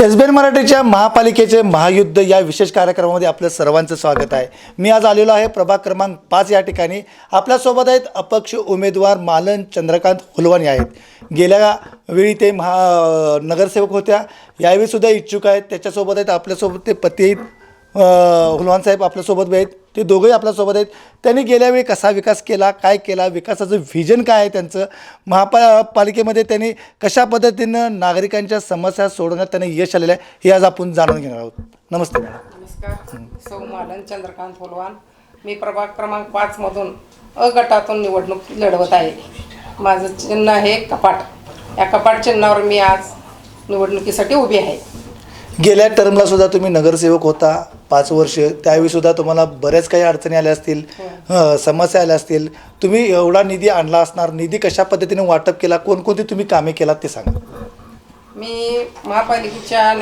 SBN मराठीच्या महापालिकेचे महायुद्ध या विशेष कार्यक्रमामध्ये आपलं सर्वांचं स्वागत आहे। मी आज आलेलो आहे प्रभाग क्रमांक 5 या ठिकाणी। आपल्यासोबत आहेत अपक्ष उमेदवार मालन चंद्रकांत हुलवानी आहेत। गेल्या वेळी ते नगरसेवक होत्या, यावेळी सुद्धा इच्छुक आहेत। त्याच्यासोबत आहेत आपल्यासोबत ते पती आहेत हुलवान साहेब आपल्यासोबत आहेत, ते दोघंही आपल्यासोबत आहेत। त्यांनी गेल्या वेळी कसा विकास केला, काय केला, विकासाचं व्हिजन काय आहे त्यांचं, महापालिकेमध्ये त्यांनी कशा पद्धतीनं नागरिकांच्या समस्या सोडवण्यात त्यांना यश आलेलं आहे, हे आज आपण जाणून घेणार आहोत। नमस्ते मॅडम। नमस्कार, सौ मालन चंद्रकांत हुलवान। मी प्रभाग क्रमांक 5 मधून अ गटातून निवडणूक लढवत आहे। माझं चिन्ह आहे कपाट। या कपाट चिन्हावर मी आज निवडणुकीसाठी उभी आहे। गेल्या टर्मला सुद्धा तुम्ही नगरसेवक होता 5 वर्ष, त्यावेळी सुद्धा तुम्हाला बऱ्याच काही अडचणी आल्या असतील, समस्या आल्या असतील। तुम्ही एवढा निधी आणला असणार, निधी कशा पद्धतीने वाटप केला, कोणकोणती तुम्ही कामे केलात ते सांगा। मी महापालिकेच्या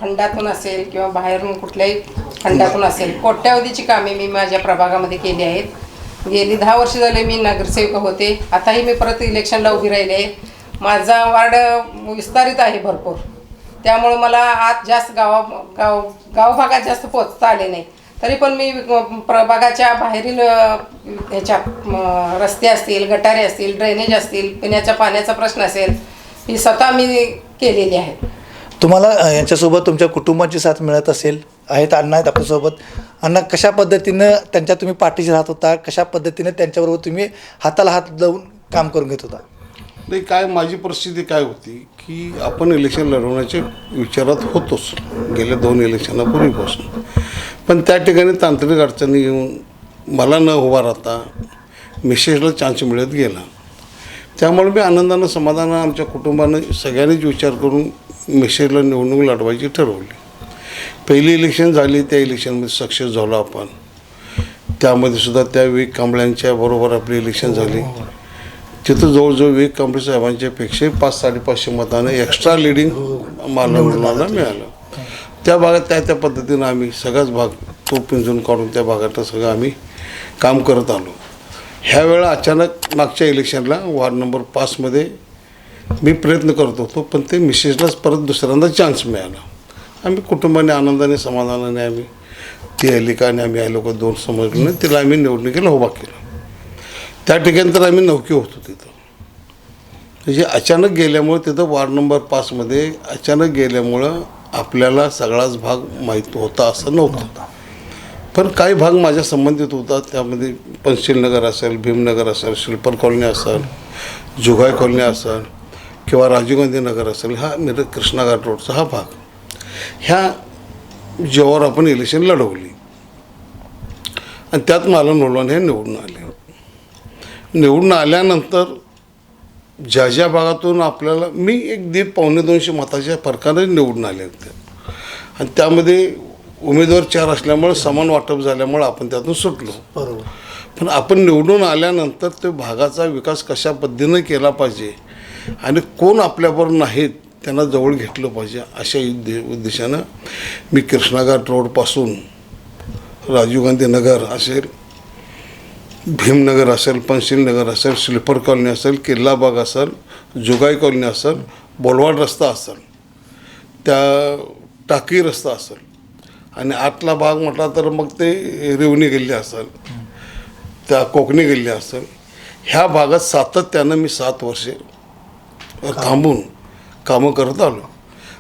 फंडातून असेल किंवा बाहेरून कुठल्याही फंडातून असेल कोट्यावधीची कामे मी माझ्या प्रभागामध्ये केली आहेत। गेली 10 वर्ष झाले मी नगरसेवक होते, आताही मी परत इलेक्शनला उभी राहिले आहे। माझा वार्ड विस्तारित आहे भरपूर, त्यामुळे मला आज जास्त गाव भागात जास्त पोचता आले नाही। तरी पण मी प्रभागाच्या बाहेरील ह्याच्या रस्ते असतील, गटारे असतील, ड्रेनेज असतील, पिण्याच्या पाण्याचा प्रश्न असेल, ही स्वतः मी केलेली आहे। तुम्हाला यांच्यासोबत तुमच्या कुटुंबाची साथ मिळत असेल, आहेत अण्णा आहेत आपल्यासोबत। अण्णा, कशा पद्धतीनं त्यांच्या तुम्ही पाठीशी राहत होता, कशा पद्धतीनं त्यांच्याबरोबर तुम्ही हाताला हात लावून काम करून घेत होता? नाही, काय माझी परिस्थिती काय होती की आपण इलेक्शन लढवण्याच्या विचारात होतोच गेल्या 2 इलेक्शनापूर्वीपासून, पण त्या ठिकाणी तांत्रिक अडचणी येऊन मला न उभा राहता मिसेसला चान्स मिळत गेला। त्यामुळे मी आनंदानं समाधानं आमच्या कुटुंबानं सगळ्यांनीच विचार करून मिसेसला निवडणूक लढवायची ठरवली। पहिली इलेक्शन झाली, त्या इलेक्शनमध्ये सक्सेस झालो आपण। त्यामध्ये सुद्धा त्यावेळी कांबळ्यांच्या बरोबर आपली इलेक्शन झाली। तिथं जवळजवळ विवेक कांबळे साहेबांच्यापेक्षा 500-550 मतानं एक्स्ट्रा लिडिंग मालवणाला मिळालं। त्या भागात त्या पद्धतीनं आम्ही सगळाच भाग तो पिंजून काढून त्या भागात सगळं आम्ही काम करत आलो। ह्या वेळा अचानक मागच्या इलेक्शनला वार्ड नंबर 5 मध्ये मी प्रयत्न करत होतो, पण ते मिसेसलाच परत दुसऱ्यांदा चान्स मिळाला। आम्ही कुटुंबाने आनंदाने समाधानाने आम्ही ती आली आणि आम्ही आलो का 2 समजलं, तिला आम्ही निवडणुकीला उभा केला। त्या ठिकाणी तर आम्ही नौकी होतो तिथं, म्हणजे अचानक गेल्यामुळे तिथं वार्ड नंबर 5 मध्ये अचानक गेल्यामुळं आपल्याला सगळाच भाग माहीत होता असं नव्हतं, पण काही भाग माझ्या संबंधित होता। त्यामध्ये पंचशीलनगर असेल, भीमनगर असेल, शिल्पर कॉलनी असेल, जुगाई कॉलनी असेल किंवा राजीव गांधी नगर असेल, हा कृष्णा घाट रोडचा हा भाग, ह्या जेव्हा आपण इलेक्शन लढवली आणि त्यात मालन हुलवानी हे निवडून आले। निवडून आल्यानंतर ज्या भागातून आपल्याला मी 1.5-200 मताच्या फरकाने निवडून आले होते आणि त्यामध्ये उमेदवार 4 असल्यामुळे समान वाटप झाल्यामुळे आपण त्यातून सुटलो। बरोबर, पण आपण निवडून आल्यानंतर ते भागाचा विकास कशा पद्धतीनं केला पाहिजे आणि कोण आपल्याबरोबर नाहीत त्यांना जवळ घेतलं पाहिजे अशा उद्देशानं मी कृष्णाघाट रोडपासून राजीव गांधी नगर असेल, भीमनगर असेल, पंचशीलनगर असेल, स्लीपर कॉलनी असेल, किल्लाबाग असेल, जुगाई कॉलनी असेल, बोलवाड रस्ता असेल, त्या टाकी रस्ता असेल आणि आतला भाग म्हटला तर मग ते रेवणी गल्ली असेल, त्या कोकणी गल्ली असेल, ह्या भागात सातत्यानं मी 7 वर्षे थांबून कामं करत आलो।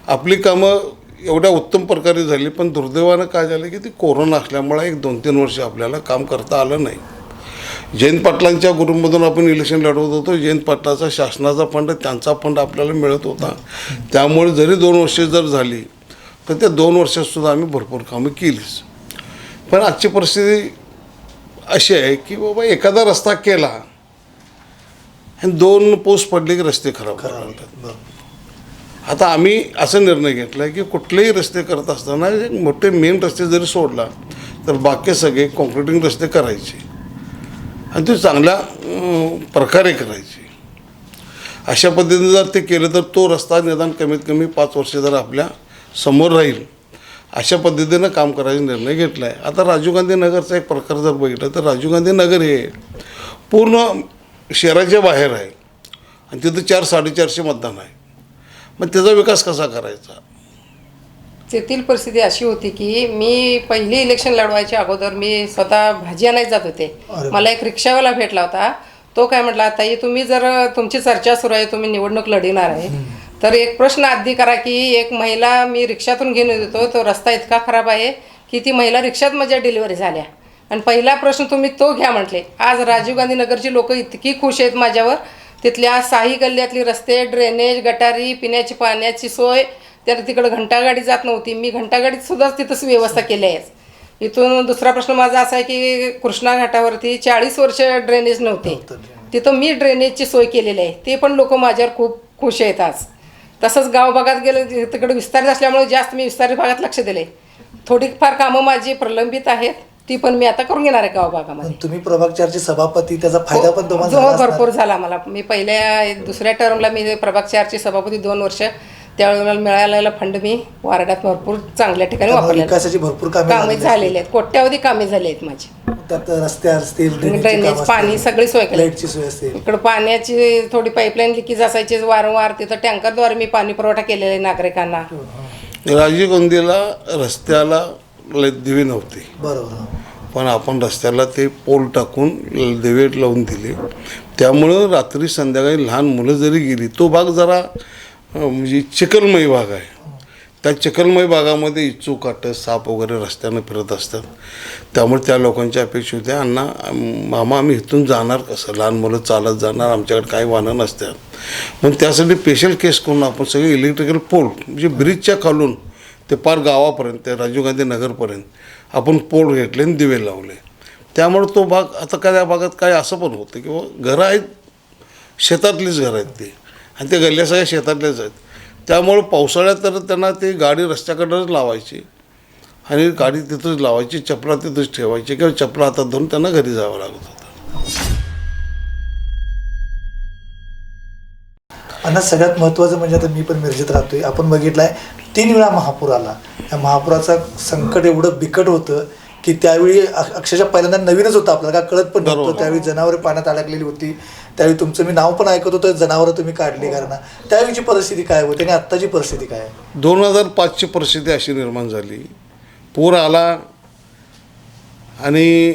आपली कामं एवढ्या उत्तम प्रकारे झाली, पण दुर्दैवानं काय झालं की ती कोरोना असल्यामुळे 1-2-3 वर्ष आपल्याला काम करता आलं नाही। जयंत पाटलांच्या ग्रुपमधून आपण इलेक्शन लढवत होतो, जयंत पाटलाचा शासनाचा फंड, त्यांचा फंड आपल्याला मिळत होता, त्यामुळे जरी 2 वर्ष जर झाली तर त्या 2 वर्षातसुद्धा आम्ही भरपूर कामं केलीच। पण आजची परिस्थिती अशी आहे की बाबा एखादा रस्ता केला आणि 2 पाऊस पडले की रस्ते खराब होतात। आता आम्ही असा निर्णय घेतला की कुठलेही रस्ते करत असताना मोठे मेन रस्ते जरी सोडला तर बाकी सगळे कॉन्क्रिटिंग रस्ते करायचे आणि ते चांगल्या प्रकारे करायचे। अशा पद्धतीने जर ते केलं तर तो रस्ता निदान कमीत कमी 5 वर्ष जर आपल्या समोर राहील, अशा पद्धतीनं काम करायचा निर्णय घेतला आहे। आता राजीव गांधी नगरचा एक प्रकार जर बघितला तर राजीव गांधी नगर हे पूर्ण शहराच्या बाहेर आहे आणि तिथं 400-450 मतदान आहे। मग त्याचा विकास कसा करायचा? तेथील परिस्थिती अशी होती की मी पहिली इलेक्शन लढवायच्या अगोदर मी स्वतः भाजी आणायला जात होते. अरे मला एक रिक्षावाला भेटला होता. तो काय म्हटला, ताई तुम्ही जर तुमची चर्चा सुरू आहे, तुम्ही निवडणूक लढवणार आहे, तर एक प्रश्न आधी करा की एक महिला मी रिक्षातून घेऊन येतो, तो रस्ता इतका खराब आहे की ती महिला रिक्षात माझ्या डिलिव्हरी झाल्या, आणि पहिला प्रश्न तुम्ही तो घ्या म्हटले. आज राजीव गांधी नगरची लोक इतकी खुश आहेत माझ्यावर. तिथल्या साही गल्ल्यातली रस्ते, ड्रेनेज, गटारी, पिण्याची पाण्याची सोय, तर तिकडं घंटागाडी जात नव्हती, मी घंटागाडीत सुद्धा तिथंच व्यवस्था केली आहे. इथून दुसरा प्रश्न माझा असा आहे की कृष्णा घाटावरती 40 वर्ष ड्रेनेज नव्हते, तिथं मी ड्रेनेजची सोय केलेली आहे. ते पण लोक माझ्यावर खूप खुश आहेत आज. तसंच गाव भागात गेलं, तिकडे विस्तारित असल्यामुळे जास्त मी विस्तारित भागात लक्ष दिले. थोडीफार कामं माझी प्रलंबित आहेत, ती पण मी आता करून घेणार आहे गाव भागामध्ये. तुम्ही प्रभाग 4चे सभापती, त्याचा फायदा पण तुम्हाला झाला जो असणार. भरपूर झाला मला. मी पहिल्या दुसऱ्या टर्मला मी प्रभाग 4ची सभापती 2 वर्ष, त्यावेळी मला मिळालेला फंड मी वार्डात भरपूर चांगल्या ठिकाणी त्यामुळे वापरले. विकासाची भरपूर कामे झालेली आहेत, कोट्यावधी कामे झाली आहेत माझी. त्यात रस्ते असतील, ड्रेनेज, पाणी सगळी सोय केली. लाईटची सोय असेल. इकडं पाण्याची थोडी पाईपलाईन लिकेज असायची वारंवार, तिथं टँकरद्वारे मी पाणी पुरवठा केलेला आहे नागरिकांना. राजीव गांधीला रस्त्याला दिवे नव्हते, बरोबर. पण आपण रस्त्याला ते पोल टाकून दिवे लावून दिले. त्यामुळं रात्री संध्याकाळी लहान मुलं जरी गेली, तो भाग जरा म्हणजे चिखलमय भाग आहे. त्या चिखलमय भागामध्ये इच्छू काटं, साप वगैरे रस्त्यानं फिरत असतात. त्यामुळे त्या लोकांच्या अपेक्षा होत्या, अण्णा मामा आम्ही इथून जाणार कसं, लहान मुलं चालत जाणार, आमच्याकडे काही वाहनं नसतात. मग त्यासाठी स्पेशल केस करून आपण सगळे इलेक्ट्रिकल पोल म्हणजे ब्रिजच्या खालून ते पार गावापर्यंत, ते राजीव गांधी नगरपर्यंत आपण पोल घेतले आणि दिवे लावले. त्यामुळे तो भाग आता काय, त्या भागात काय असं पण होतं की घरं आहेत, शेतातलीच घरं आहेत ते, आणि ते गल्ल्या सगळ्या शेतातल्याच आहेत. त्यामुळं पावसाळ्यात तर त्यांना ते गाडी रस्त्याकडंच लावायची आणि गाडी तिथंच लावायची, चपला तिथंच ठेवायची किंवा चपला हातात धरून त्यांना घरी जावं लागत होतं. आणि सगळ्यात महत्त्वाचं म्हणजे आता मी पण मिरजेत राहतोय, आपण बघितलं आहे 3 वेळा महापूर आला. या महापुराचा संकट एवढं बिकट होतं की त्यावेळी अक्षरशः पहिल्यांदा नवीनच होतं, आपल्याला काय कळत पण नव्हतं. त्यावेळी जनावरं पाण्यात अडकलेली होती. त्यावेळी तुमचं मी नाव पण ऐकत होतं, जनावरं तुम्ही काढली कारण. त्यावेळीची परिस्थिती काय होती आणि आत्ताची परिस्थिती काय आहे? 2005ची परिस्थिती अशी निर्माण झाली, पूर आला आणि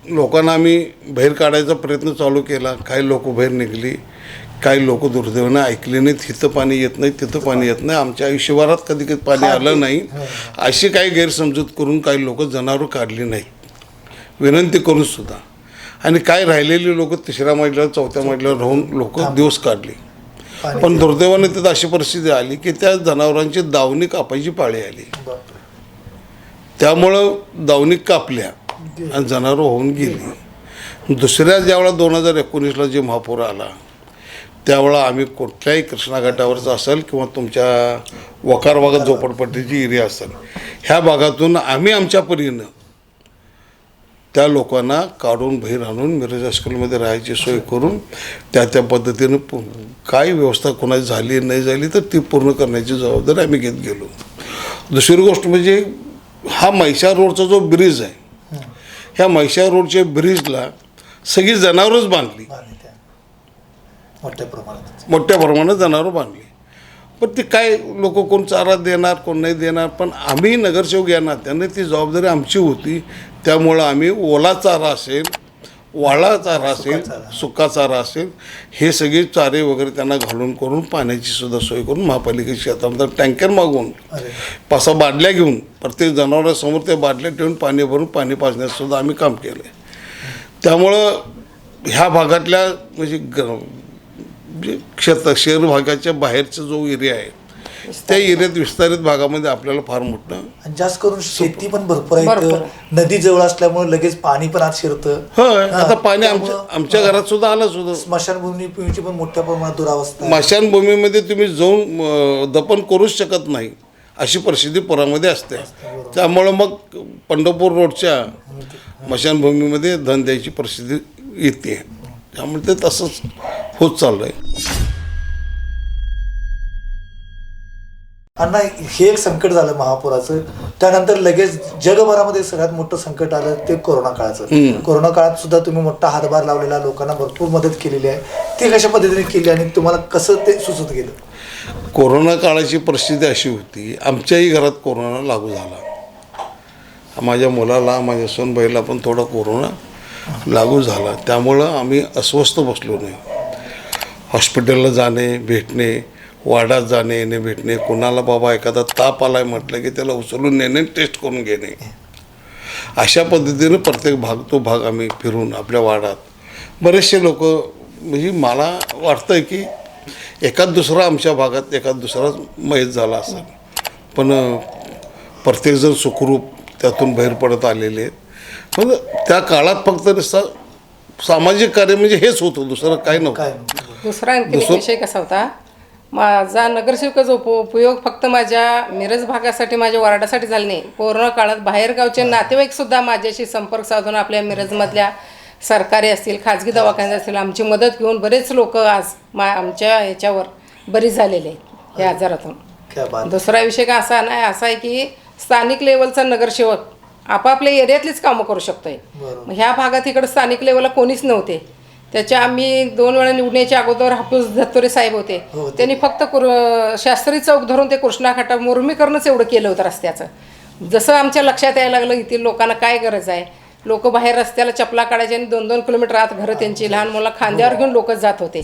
लोकांना आम्ही बाहेर काढायचा प्रयत्न चालू केला. काही लोक बाहेर निघली, काही लोक दुर्दैवाने ऐकले नाहीत. इथं पाणी येत नाही, तिथं पाणी येत नाही, आमच्या आयुष्यभरात कधी कधी पाणी आलं नाही, अशी काही गैरसमजूत करून काही लोक जनावरं काढली नाहीत, विनंती करून सुद्धा. आणि काय राहिलेली लोक 3ऱ्या मजल्यावर 4थ्या मजल्यावर राहून लोक दिवस काढले. पण दुर्दैवाने तिथं अशी परिस्थिती आली की त्या जनावरांची दावणी कापायची पाळी आली. त्यामुळं दावणी कापल्या आणि जनावरं होऊन गेली. दुसऱ्या ज्यावेळेला 2019ला जे महापूर आला, त्यावेळेला आम्ही कुठल्याही कृष्णा घाटावरचं असेल किंवा तुमच्या वकार भागात झोपडपट्टीची एरिया असेल, ह्या भागातून आम्ही आमच्या परीनं त्या लोकांना काढून बाहेर आणून मिरज हायस्कूलमध्ये राहायची सोय करून त्या पद्धतीनं काय व्यवस्था कोणाची झाली नाही झाली तर ती पूर्ण करण्याची जबाबदारी आम्ही घेत गेलो. दुसरी गोष्ट म्हणजे हा म्हैसाळ रोडचा जो ब्रिज आहे, ह्या म्हैसाळ रोडच्या ब्रिजला सगळी जनावरच बांधली, मोठ्या प्रमाणात जनावरं बांधली. पण ते काय लोक कोण चारा देणार, कोण नाही देणार, पण आम्ही नगरसेवक या नात्याने ती जबाबदारी आमची होती. त्यामुळं आम्ही ओला चारा असेल, वाळा चारा असेल, सुका चारा असेल, हे सगळे चारे वगैरे त्यांना घालून करून पाण्याची सुद्धा सोय करून महापालिकेच्या शेतामध्ये टँकर मागवून 5-6 बादल्या घेऊन प्रत्येक जनावरांसमोर ते बादल्या ठेवून पाणी भरून पाणी पाजण्याचं सुद्धा आम्ही काम केलं आहे. त्यामुळं ह्या भागातल्या म्हणजे शहर भागाच्या बाहेरचा जो एरिया आहे त्या एरियात विस्तारित भागामध्ये आपल्याला फार मोठं आणि जास्त करून शेती पण भरपूर आहे, नदी जवळ असल्यामुळे लगेच पाणी पण आत शिरतं. होय, आता पाणी आमच्या घरात सुद्धा आलं सुद्धा. स्मशानभूमीची पण मोठ्या प्रमाणात दुरावस्था. स्मशानभूमीमध्ये तुम्ही जाऊन दफन करूच शकत नाही अशी परिस्थिती पुरामध्ये असते. त्यामुळं मग पंढरपूर रोडच्या स्मशानभूमीमध्ये धन द्यायची परिस्थिती येते. त्यामुळे ते तसंच होत चाललं आहे. अण्णा, हे एक संकट झालं महापुराचं. त्यानंतर लगेच जगभरामध्ये सगळ्यात मोठं संकट आलं ते कोरोना काळाचं. कोरोना काळात सुद्धा तुम्ही मोठा हातभार लावलेला, लोकांना भरपूर मदत केलेली आहे. ती कशा पद्धतीने केली आणि तुम्हाला कसं ते सुचत गेलं? कोरोना काळाची परिस्थिती अशी होती, आमच्याही घरात कोरोना लागू झाला. माझ्या मुलाला, माझ्या सोनबाईला पण थोडा कोरोना लागू झाला. त्यामुळं आम्ही अस्वस्थ बसलो नाही. हॉस्पिटलला जाणे, भेटणे, वार्डात जाणे, येणे, भेटणे, कोणाला बाबा एखादा ताप आला आहे म्हटलं की त्याला उचलून नेणे, टेस्ट करून घेणे, अशा पद्धतीनं प्रत्येक भाग आम्ही फिरून आपल्या वार्डात बरेचसे लोक, म्हणजे मला वाटतं की एखाद दुसरा आमच्या भागात एखाद दुसरा मयत झाला असेल, पण प्रत्येकजण सुखरूप त्यातून बाहेर पडत आलेले आहेत. पण त्या काळात फक्त सामाजिक कार्य म्हणजे हेच होतं, दुसरं काही नव्हतं. दुसरा आणखी एक विषय कसा होता, माझा नगरसेवकाचा उपयोग फक्त माझ्या मिरज भागासाठी, माझ्या वार्डासाठी झाला नाही. कोरोना काळात बाहेरगावचे नातेवाईकसुद्धा माझ्याशी संपर्क साधून आपल्या मिरजमधल्या सरकारी असतील, खाजगी दवाखाने असतील, आमची मदत घेऊन बरेच लोक आज आमच्या ह्याच्यावर बरी झालेले आहेत या आजारातून. दुसरा विषय का असा नाही, असा आहे की स्थानिक लेवलचा नगरसेवक आपापल्या एरियातलीच कामं करू शकतोय. ह्या भागात इकडं स्थानिक लेवलला कोणीच नव्हते. त्याच्या आम्ही 2 वेळा निवडण्याच्या अगोदर हापूस धत्तोरे साहेब होते. त्यांनी फक्त शास्त्री चौक धरून ते कृष्णाघाटा मुरमीकरणच एवढं केलं होतं रस्त्याचं. जसं आमच्या लक्षात यायला लागलं इथे लोकांना काय गरज आहे, लोक बाहेर रस्त्याला चपला काढायचे आणि 2-2 किलोमीटर आत घरं त्यांची, लहान मुलं खांद्यावर घेऊन लोक जात होते.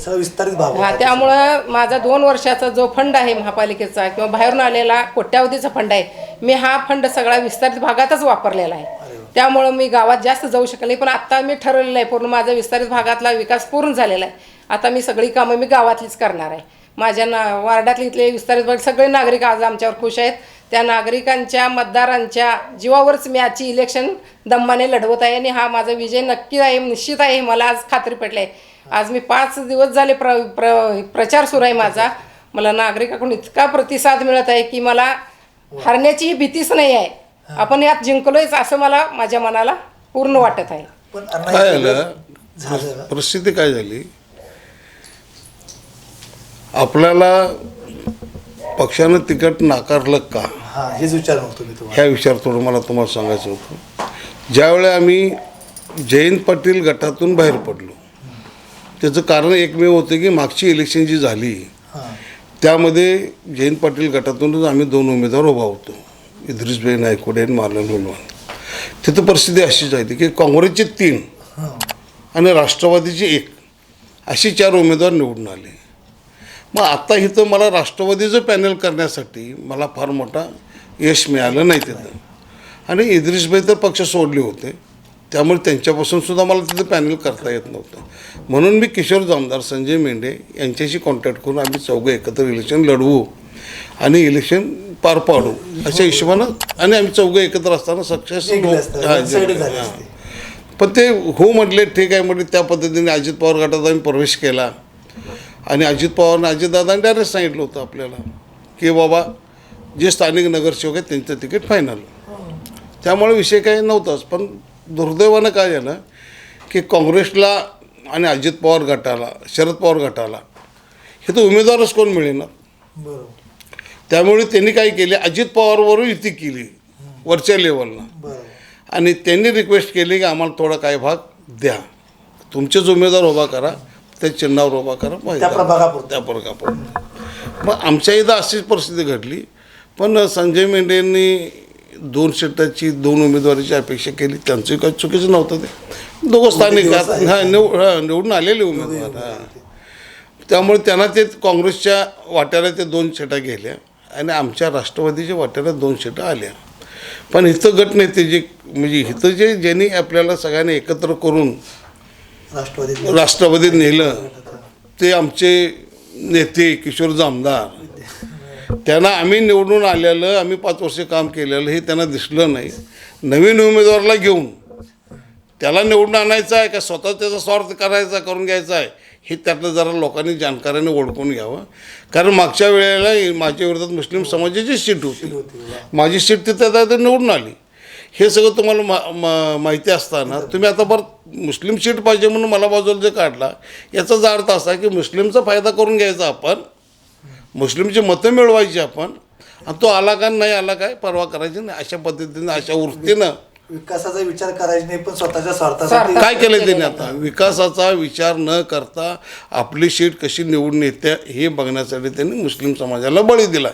त्यामुळं माझा 2 वर्षाचा जो फंड आहे महापालिकेचा किंवा बाहेरून आलेला कोट्यावधीचा फंड आहे, मी हा फंड सगळा विस्तारित भागातच वापरलेला आहे. त्यामुळं मी गावात जास्त जाऊ शकले नाही. पण आत्ता मी ठरवलेलं आहे, पूर्ण माझा विस्तारित भागातला विकास पूर्ण झालेला आहे. आता मी सगळी कामं मी गावातलीच करणार आहे. माझ्या वार्डातले इथले विस्तारित भाग सगळे नागरिक आज आमच्यावर खुश आहेत. त्या नागरिकांच्या मतदारांच्या जीवावरच मी आजची इलेक्शन दम्माने लढवत आहे आणि हा माझा विजय नक्की आहे, निश्चित आहे, मला आज खात्री पटली आहे. आज मी 5 दिवस झाले प्रचार सुरू आहे माझा. मला नागरिकाकडून इतका प्रतिसाद मिळत आहे की मला हरण्याची भीतीच नाही आहे. आपण यात जिंकलोयच असं मला माझ्या मनाला पूर्ण वाटत आहे. काय झालं, परिस्थिती काय झाली, आपल्याला पक्षानं तिकीट नाकारलं का, हेच विचार नव्हतो मी तुम्हाला. ह्या विचार थोडं मला तुम्हाला सांगायचं होतं. ज्यावेळी आम्ही जयंत पाटील गटातून बाहेर पडलो, त्याचं कारण एकमेव होतं की मागची इलेक्शन जी झाली त्यामध्ये जयंत पाटील गटातूनच आम्ही 2 उमेदवार उभा होतो, इद्रिसभाई नायकवडे आणि मालन हुलवान. तिथं परिस्थिती अशी झाली की काँग्रेसचे 3 आणि राष्ट्रवादीचे 1 अशी 4 उमेदवार निवडून आले. मग आता इथं मला राष्ट्रवादीचं पॅनल करण्यासाठी मला फार मोठा यश मिळालं नाही तिथं. आणि इद्रिसभाई तर पक्ष सोडले होते, त्यामुळे त्यांच्यापासून सुद्धा मला तिथं पॅनल करता येत नव्हतं. म्हणून मी किशोर जामदार, संजय मेंढे यांच्याशी कॉन्टॅक्ट करून आम्ही 4घं एकत्र इलेक्शन लढवू आणि इलेक्शन पार पाडू अशा हिशोबानं, आणि आम्ही 4घं एकत्र असताना सक्सेस. पण ते हो म्हटले, ठीक आहे म्हटले. त्या पद्धतीने अजित पवार गटात आम्ही प्रवेश केला आणि अजित पवारने, अजितदादांनी डायरेक्ट सांगितलं होतं आपल्याला की बाबा जे स्थानिक नगरसेवक आहेत त्यांचं तिकीट फायनल. त्यामुळे विषय काही नव्हताच. पण दुर्दैवानं काय झालं की काँग्रेसला आणि अजित पवार गटाला, शरद पवार गटाला हे तर उमेदवारच कोण मिळेना. त्यामुळे त्यांनी काय केले, अजित पवारवरून युती केली वरच्या लेवलला, आणि त्यांनी रिक्वेस्ट केली की आम्हाला थोडा काही भाग द्या, तुमचेच उमेदवार उभा करा, त्या चिन्हावर उभा करा, त्या प्रभागापुरतं. मग आमच्या इथं अशीच परिस्थिती घडली. पण संजय मेंढेंनी 2 सीटाची 2 उमेदवारीची अपेक्षा केली. त्यांचं काही चुकीचं नव्हतं. ते दोघं स्थानिक निवडून आलेले उमेदवार. त्यामुळे त्यांना ते काँग्रेसच्या वाट्याला ते 2 सीटा गेल्या आणि आमच्या राष्ट्रवादीच्या वाट्याला 2 सीटा आल्या. पण इथं गटनेते जे, म्हणजे इथं ज्यांनी आपल्याला सगळ्यांनी एकत्र करून राष्ट्रवादीत नेलं ते आमचे नेते किशोर जामदार. त्यांना आम्ही निवडून आलेलं, आम्ही 5 वर्ष काम केलेलं हे त्यांना दिसलं नाही. नवीन उमेदवाराला घेऊन त्याला निवडून आणायचं आहे का स्वतः त्याचा स्वार्थ करायचा, करून घ्यायचा आहे, हे त्यातलं जरा लोकांनी जाणकाराने ओळखून घ्यावं. कारण मागच्या वेळेला माझ्या विरोधात मुस्लिम समाजाची सीट होती, माझी सीट तिथं निवडून आली. हे सगळं तुम्हाला माहिती असताना तुम्ही आता बरं मुस्लिम सीट पाहिजे म्हणून मला बाजूला जे काढला, याचाच अर्थ असा की मुस्लिमचा फायदा करून घ्यायचा आपण, मुस्लिमची मतं मिळवायची आपण, आणि तो आला का नाही आला काय परवा करायची नाही, अशा पद्धतीनं अशा वृत्तीनं विकासाचा विचार करायचा नाही पण स्वतःच्या स्वार्थासाठी काय केलं त्यांनी आता विकासाचा विचार न करता आपली सीट कशी निवडून येते हे बघण्यासाठी त्यांनी मुस्लिम समाजाला बळी दिला.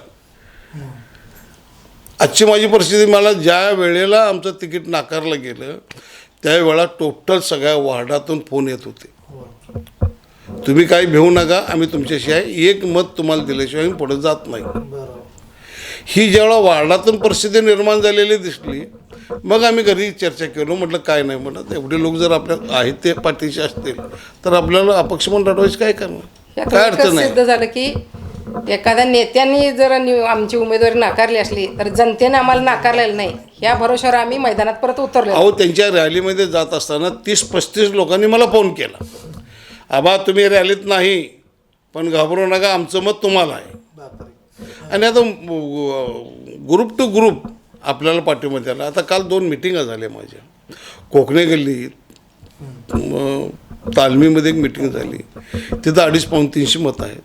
आजची माझी परिस्थिती, मला ज्या वेळेला आमचं तिकीट नाकारलं गेलं त्यावेळेला टोटल सगळ्या वार्डातून फोन येत होते, तुम्ही काही भिवू नका, आम्ही तुमच्याशी आहे, एक मत तुम्हाला दिल्याशिवाय आम्ही पुढे जात नाही. ही ज्यावेळेला वार्डातून परिस्थिती निर्माण झालेली दिसली मग आम्ही घरी चर्चा केलो. म्हटलं काय नाही म्हणत, एवढे लोक जर आपल्या आहेत ते पाठीशी असतील तर आपल्याला अपक्ष म्हणून लढवायचं काय करणार, काय अडचण नाही. सिद्ध झालं की एखाद्या नेत्यांनी जर आमची उमेदवारी नाकारली असली तर जनतेने आम्हाला नाकारलेलं नाही, ह्या भरोश्यावर आम्ही मैदानात परत उतरलो. अहो त्यांच्या रॅलीमध्ये जात असताना 30-35 लोकांनी मला फोन केला, आबा तुम्ही रॅलीत नाही पण घाबरू नका, आमचं मत तुम्हाला आहे. आणि आता ग्रुप टू ग्रुप आपल्याला पाठिंबा द्यायला. आता काल 2 मिटिंगा झाल्या माझ्या, कोकणे गल्लीत तालमीमध्ये एक मिटिंग झाली, तिथं 250-300 मतं आहेत.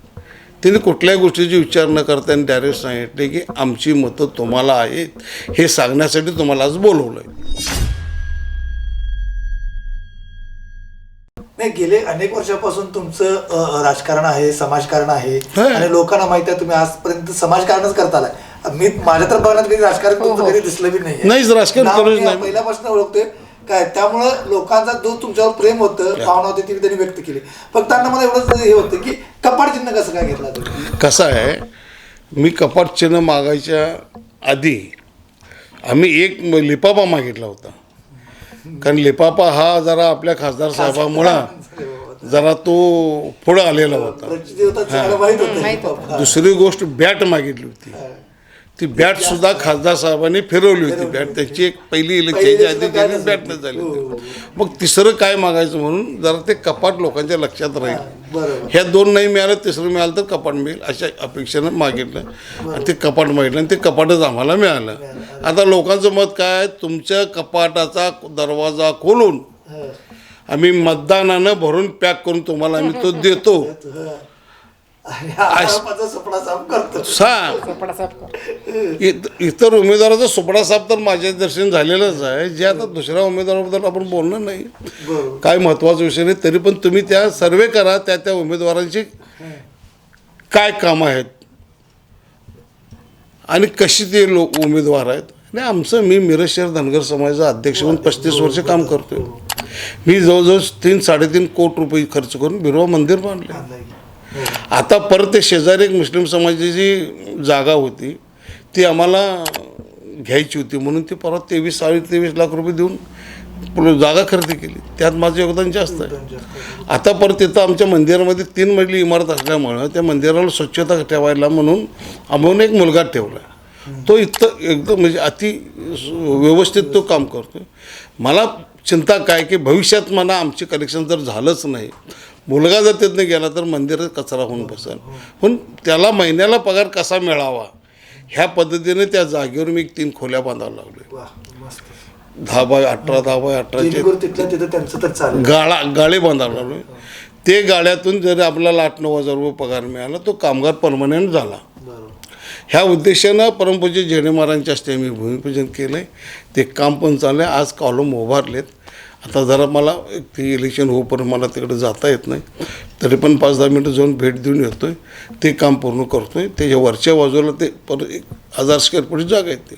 त्यांनी कुठल्याही गोष्टीची विचार न करता त्यांनी डायरेक्ट सांगितले की आमची मतं तुम्हाला आहेत हे सांगण्यासाठी तुम्हाला आज बोलवलं आहे. नाही, गेले अनेक वर्षापासून तुमचं राजकारण आहे, समाजकारण आहे हा. आणि लोकांना माहिती आहे तुम्ही आजपर्यंत समाजकारणच करतालाय. मी माझ्या तर बघण्यात कधी राजकारण तुमचं कधी दिसलं बी नाही. नाहीच, राजकारण नाव करूच मी नाही. पहिल्यापासून ओळखतोय काय, त्यामुळं लोकांचा जो तुमच्यावर प्रेम होतं, भावना होती ती त्यांनी व्यक्त केली. फक्त त्यांना मला एवढंच हे होतं की कपाट चिन्ह कसं काय घेतला तुम्ही? कसं आहे, मी कपाट चिन्ह मागायच्या आधी आम्ही एक लिपापा मागितला होता, कारण लिपापा हा जरा आपल्या खासदार साहेबामुळं जरा तो पुढं आलेला होता. प्रचिती होता, चांगलं माहित होतं. दुसरी गोष्ट बॅट मागितली होती, ती बॅट सुद्धा खासदार साहेबांनी फिरवली होती. बॅट त्यांची एक पहिली इलेक्शनच्या आधी त्यांनी बॅटनं झाली होती. मग तिसरं काय मागायचं म्हणून जरा ते कपाट लोकांच्या लक्षात राहील. बरोबर. ह्या 2 नाही मिळालं, तिसरं मिळालं तर कपाट मिळेल अशा अपेक्षेनं मागितलं आणि ते कपाट मागितलं आणि ते कपाटच आम्हाला मिळालं. आता लोकांचं मत काय, तुमच्या कपाटाचा दरवाजा खोलून आम्ही मतदानानं भरून पॅक करून तुम्हाला आम्ही तो देतो. आणि आरोपाचा सुपडा साफ करतो. सांग इतर उमेदवाराचा सुपडा साफ तर माझ्या दर्शन झालेलंच आहे, जे आता दुसऱ्या उमेदवाराबद्दल आपण बोलणं नाही, बरोबर. काय महत्त्वाचा विषय नाही. तरी पण तुम्ही त्या सर्वे करा, त्या उमेदवारांची काय कामं आहेत आणि कशी ते लोक उमेदवार आहेत. आणि आमचं, मी मिरज शहर धनगर समाजाचा अध्यक्ष म्हणून 35 वर्ष काम करतोय. मी जवळजवळ 3-3.5 कोटी रुपये खर्च करून बिरोबा मंदिर बांधले. आता परत ते शेजारी एक मुस्लिम समाजाची जागा होती, ती आम्हाला घ्यायची होती म्हणून ती परत 23-23 लाख रुपये देऊन जागा खरेदी केली. त्यात माझं योगदान जास्त आहे. आता परत तिथं आमच्या मंदिरामध्ये 3 मजली इमारत असल्यामुळं त्या मंदिराला स्वच्छता ठेवायला म्हणून आम्हाला एक मुलगा ठेवला. तो इथं एकदम म्हणजे अति व्यवस्थित तो काम करतो. मला चिंता काय की भविष्यात मला आमचे कलेक्शन जर झालंच नाही, मुलगा जर तिथनं गेला तर मंदिरात कचरा होऊन बसेल. पण त्याला महिन्याला पगार कसा मिळावा ह्या पद्धतीने त्या जागेवर मी 3 खोल्या बांधायला लागलो. 10x18 तिथं त्यांचं तर चालेल. गाळे बांधायला लागलो. ते गाड्यातून जर आपल्याला 8-9 हजार रुपये पगार मिळाला तो कामगार परमनंट झाला. ह्या उद्देशानं परमपूज्य झेडे महाराजांच्या हस्ते मी भूमिपूजन केलं आहे. ते काम पण चाललं आहे. आज कॉलम उभारलेत. आता जरा मला ते इलेक्शन होईपर्यंत मला तिकडे जाता येत नाही, तरी पण 5-10 मिनटं जाऊन भेट देऊन येतो आहे. ते काम पूर्ण करतो आहे. त्याच्या वरच्या बाजूला ते 1000 स्क्वेअर फूट जागा आहेत. ते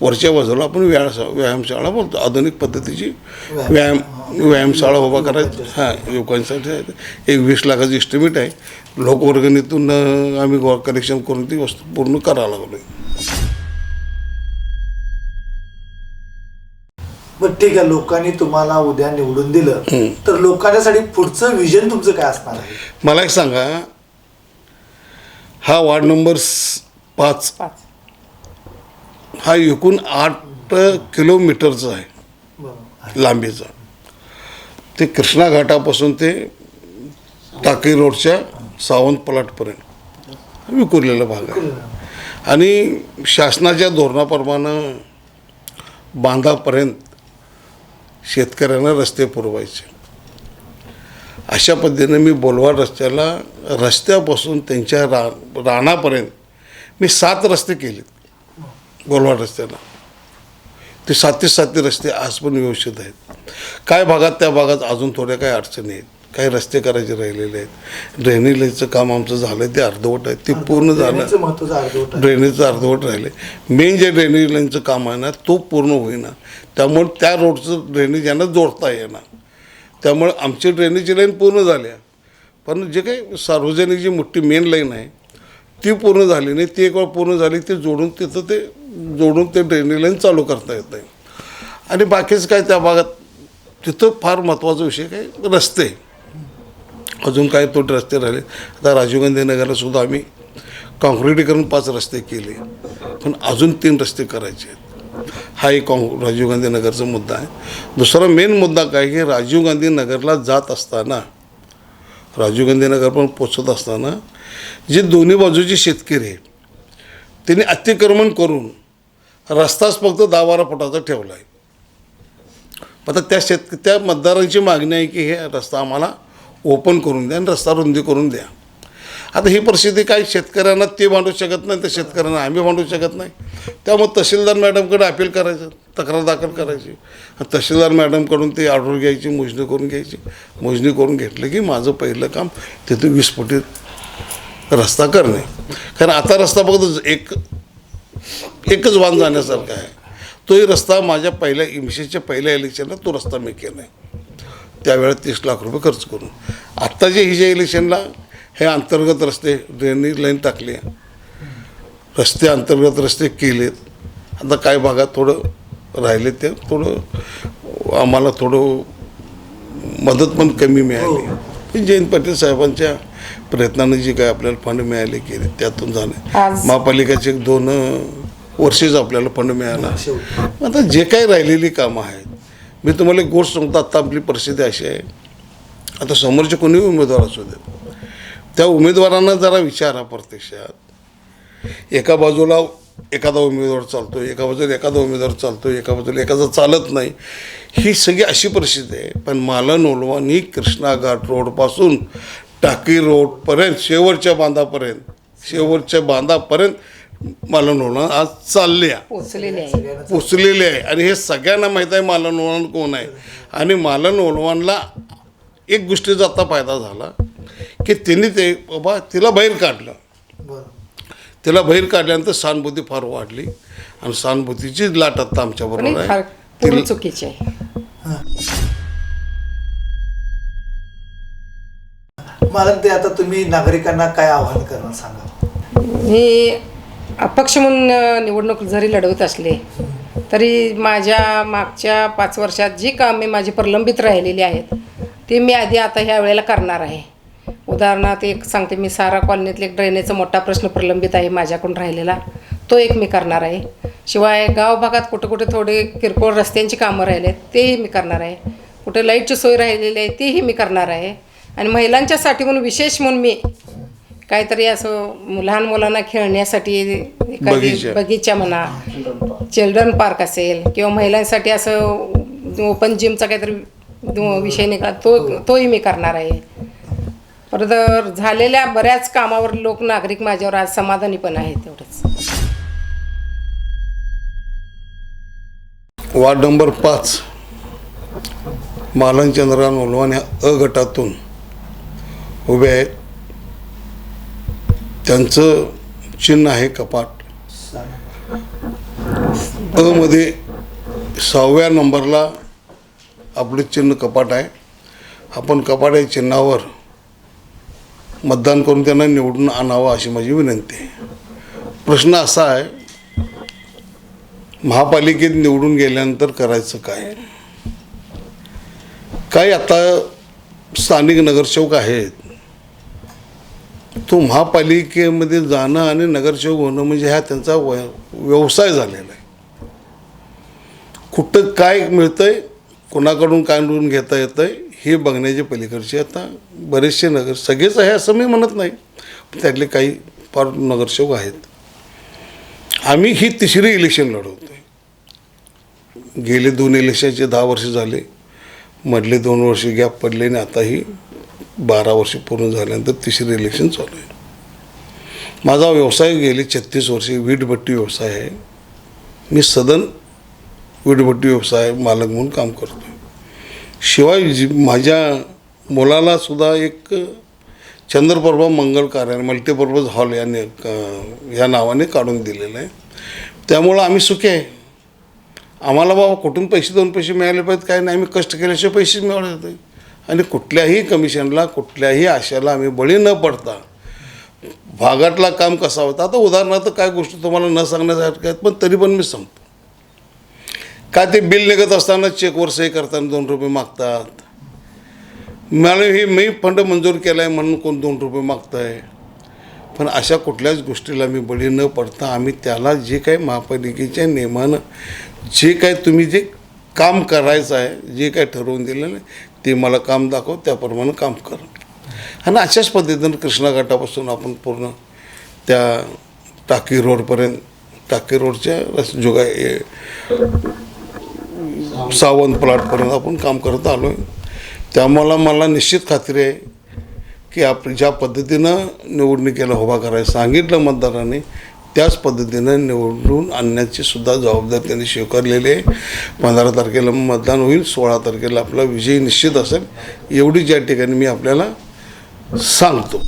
वरच्या बाजूला आपण व्यायामशाळा बोलतो, आधुनिक पद्धतीची व्यायामशाळा उभा करायची. हां, युवकांसाठी आहे. एक 20 लाखाचं इस्टिमेट आहे. लोकवर्गणीतून आम्ही कलेक्शन करून ती वस्तू पूर्ण करायला लागलो आहे. बरं, ठीक आहे. लोकांनी तुम्हाला उद्या निवडून दिलं तर लोकांच्यासाठी पुढचं विजन तुमचं काय असणार आहे? मला एक सांगा, हा वार्ड नंबर 5 हा एकूण 8 किलोमीटरचा आहे बरोबर. लांबीचा. ते कृष्णा घाटापासून ते टाकी रोडच्या सावंत प्लॉटपर्यंत विखुरलेला भाग आहे. आणि शासनाच्या धोरणाप्रमाणे बांधापर्यंत शेतकऱ्यांना रस्ते पुरवायचे. अशा पद्धतीने मी बोलवाड रस्त्यापासून त्यांच्या रानापर्यंत मी 7 रस्ते केलेत. बोलवाड रस्त्याला ते 7 रस्ते आज पण व्यवस्थित आहेत. काय भागात त्या भागात अजून थोड्या काही अडचणी आहेत. काही रस्ते करायचे राहिलेले आहेत. ड्रेनेजचं काम आमचं झालं ते अर्धवट आहे. ते पूर्ण झालं. महत्त्वाचं अर्धवट आहे. ड्रेनेजचं अर्धवट राहिले. मेन जे ड्रेनेज लाईनचं काम आहे ना तो पूर्ण होईना. त्यामुळे त्या रोडचं ड्रेनेज यांना जोडता येणार. त्यामुळे आमची ड्रेनेजची लाईन पूर्ण झाली आहे. पण जे काही सार्वजनिक जी मोठी मेन लाईन आहे ती पूर्ण झाली नाही. ती एक वेळ पूर्ण झाली ती जोडून ते ड्रेनेज लाईन चालू करता येत नाही. आणि बाकीच काय त्या भागात तिथं फार महत्त्वाचा विषय काय रस्ते. अजून काय तो रस्ते राहिले. आता राजीव गांधी नगरला सुद्धा आम्ही कॉन्क्रिटीकरण 5 रस्ते केले, पण अजून 3 रस्ते करायचे आहेत. हा एक राजीव गांधी नगरचा मुद्दा आहे. दुसरा मेन मुद्दा काय की राजीव गांधी नगरला जात असताना, राजीव गांधी नगर पण पोचत असताना जे दोन्ही बाजूचे शेतकरी आहेत त्यांनी अतिक्रमण करून रस्ताच फक्त 10-12 फुटाचा ठेवला आहे. आता त्या मतदारांची मागणी आहे की हे रस्ता आम्हाला ओपन करून द्या आणि रस्ता रुंदी करून द्या. आता ही परिस्थिती काय शेतकऱ्यांना ते भांडू शकत नाही, तर शेतकऱ्यांना आम्ही भांडू शकत नाही. त्यामुळे तहसीलदार मॅडमकडे अपील करायचं, तक्रार दाखल करायची. तहसीलदार मॅडमकडून ती ऑर्डर घ्यायची, मोजणी करून घ्यायची. मोजणी करून घेतलं की माझं पहिलं काम तिथे 20 फुटी रस्ता करणे. कारण आता रस्ता फक्त एकच वाहन जाण्यासारखा आहे. तोही रस्ता माझ्या विशेषच्या पहिल्या इलेक्शनला तो रस्ता मी केला आहे, त्यावेळेस 30 लाख रुपये खर्च करून. आत्ताच्या ही ज्या इलेक्शनला हे अंतर्गत रस्ते ड्रेनेज लाईन टाकली, रस्ते अंतर्गत रस्ते केलेत. आता काही भागात थोडं राहिले ते थोडं आम्हाला थोडं मदत पण कमी मिळाली. जयंत पाटील साहेबांच्या प्रयत्नाने जे काय आपल्याला फंड मिळाले केले त्यातून झाले. महापालिकेचे 2 वर्षेच आपल्याला फंड मिळाला. आता जे काही राहिलेली कामं आहेत, मी तुम्हाला एक गोष्ट सांगतो. आत्ता आपली परिस्थिती अशी आहे, आता समोरचे कोणीही उमेदवार असू देत, त्या उमेदवारांना जरा विचारा प्रत्यक्षात. एका बाजूला एखादा उमेदवार चालतो, एका बाजूला एखादा उमेदवार चालतो, एका बाजूला एखादा चालत नाही. ही सगळी अशी परिस्थिती आहे. पण मालन ओलवानी कृष्णा घाट रोडपासून टाकी रोडपर्यंत शेवटच्या बांधापर्यंत मालन ओलवान आज पोचलेले आहे. आणि हे सगळ्यांना माहीत आहे मालन ओलवान कोण आहे. आणि मालन ओलवानला एक गोष्टीचा आता फायदा झाला की त्यांनी ते बाबा तिला बाहेर काढलं. तिला बाहेर काढल्यानंतर सहानुभूती फार वाढली आणि सहानुभूतीची लाट आता आमच्याबरोबर आहे. चुकीची आहे. मला ते आता तुम्ही नागरिकांना काय आवाहन करणार सांगा. मी अपक्ष म्हणून निवडणूक जरी लढवत असले तरी माझ्या मागच्या 5 वर्षात जी कामे माझी प्रलंबित राहिलेली आहेत ते मी आधी आता ह्या वेळेला करणार आहे. उदाहरणार्थ एक सांगते, मी सारा कॉलनीतले एक ड्रेनेजचा मोठा प्रश्न प्रलंबित आहे माझ्याकडून राहिलेला, तो एक मी करणार आहे. शिवाय गाव भागात कुठे कुठे थोडे किरकोळ रस्त्यांची कामं राहिले आहेत तेही मी करणार आहे. कुठे लाईटची सोय राहिलेली आहे तेही मी करणार आहे. आणि महिलांच्यासाठी म्हणून विशेष म्हणून मी काहीतरी असं लहान मुलांना खेळण्यासाठी एखादी बगीचा म्हणा, चिल्ड्रन पार्क असेल किंवा महिलांसाठी असं ओपन जिमचा काहीतरी विषय निघाला तोही मी करणार आहे. परत झालेल्या बऱ्याच कामावर नागरिक माझ्यावर आज समाधानी पण आहेत. तेवढंच. वार्ड नंबर 5 मालन चंद्रकांत ओलवान या अ गटातून उभे आहेत. त्यांचं चिन्ह आहे कपाट. अ मध्ये 6व्या नंबरला आपलं चिन्ह कपाट आहे. आपण कपाट या चिन्हावर मतदान करून त्यांना निवडून आणावं अशी माझी विनंती आहे. प्रश्न असा आहे, महापालिकेत निवडून गेल्यानंतर करायचं काय. काही आता स्थानिक नगरसेवक आहेत, तो महापालिकेमध्ये जाणं आणि नगरसेवक होणं म्हणजे हा त्यांचा व्यवसाय झालेला आहे. कुठं काय मिळतंय, कोणाकडून काय निवडून घेता येतं आहे हे बघण्याच्या पलीकडचे आता बरेचसे सगळेच आहे असं मी म्हणत नाही, त्यातले काही फार नगरसेवक आहेत. आम्ही ही 3री इलेक्शन लढवतो आहे. गेले 2 इलेक्शनचे 10 वर्ष झाले, मधले 2 वर्ष गॅप पडले आणि आता ही 12 वर्ष पूर्ण झाल्यानंतर 3री इलेक्शन चालू आहे. माझा व्यवसाय गेले 36 वर्षे वीटभट्टी व्यवसाय आहे. मी सदन वीटभट्टी व्यवसाय मालक म्हणून काम करतो. शिवाय माझ्या मुलाला सुद्धा एक चंद्रप्रभा मंगल कार्यालय मल्टीपर्पज हॉल या नावाने काढून दिलेलं आहे. त्यामुळं आम्ही सुखी आहे. आम्हाला बाबा कुठून पैसे 2 पैसे मिळाले पाहिजेत काय नाही, आम्ही कष्ट केल्याशिवाय पैसे मिळवले जाते. आणि कुठल्याही कमिशनला कुठल्याही आशेला आम्ही बळी न पडता भागातला काम कसा होता. आता उदाहरणार्थ काय गोष्टी तुम्हाला न सांगण्यासारख्या आहेत, पण तरी पण मी सांगतो. काय ते बिल निघत असताना चेकवर सही करताना 2 रुपये मागतात. मला हे मी फंड मंजूर केला आहे म्हणून कोण 2 रुपये मागतं आहे. पण अशा कुठल्याच गोष्टीला मी बळी न पडता आम्ही त्याला जे काही महापालिकेच्या नियमानं जे काय तुम्ही जे काम करायचं आहे, जे काय ठरवून दिलेलं आहे ते मला काम दाखव, त्याप्रमाणे काम कर. आणि अशाच पद्धतीनं कृष्णा घाटापासून आपण पूर्ण त्या टाकी रोडपर्यंत, टाकी रोडच्या सावंत प्लॉटपर्यंत आपण काम करत आलो आहे. त्यामुळं मला निश्चित खात्री आहे की ज्या पद्धतीनं निवडणुकीला उभा करायला सांगितलं मतदारांनी त्याच पद्धतीनं निवडून आणण्याची सुद्धा जबाबदारी त्यांनी स्वीकारलेली आहे. 15 तारखेला मतदान होईल, 16 तारखेला आपला विजय निश्चित असेल, एवढीच या ठिकाणी मी आपल्याला सांगतो.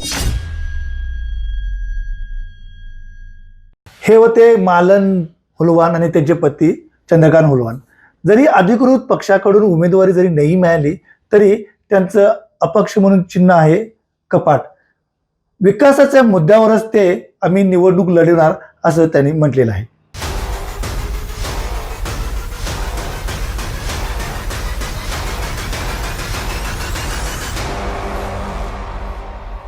हे होते मालन हुलवान आणि त्यांचे पती चंद्रकांत हुलवान. जरी अधिकृत पक्षाकडून उमेदवारी जरी नाही मिळाली तरी त्यांचं अपक्ष म्हणून चिन्ह आहे कपाट. विकासाच्या मुद्द्यावरच ते आम्ही निवडणूक लढवणार असं त्यांनी म्हटलेलं आहे.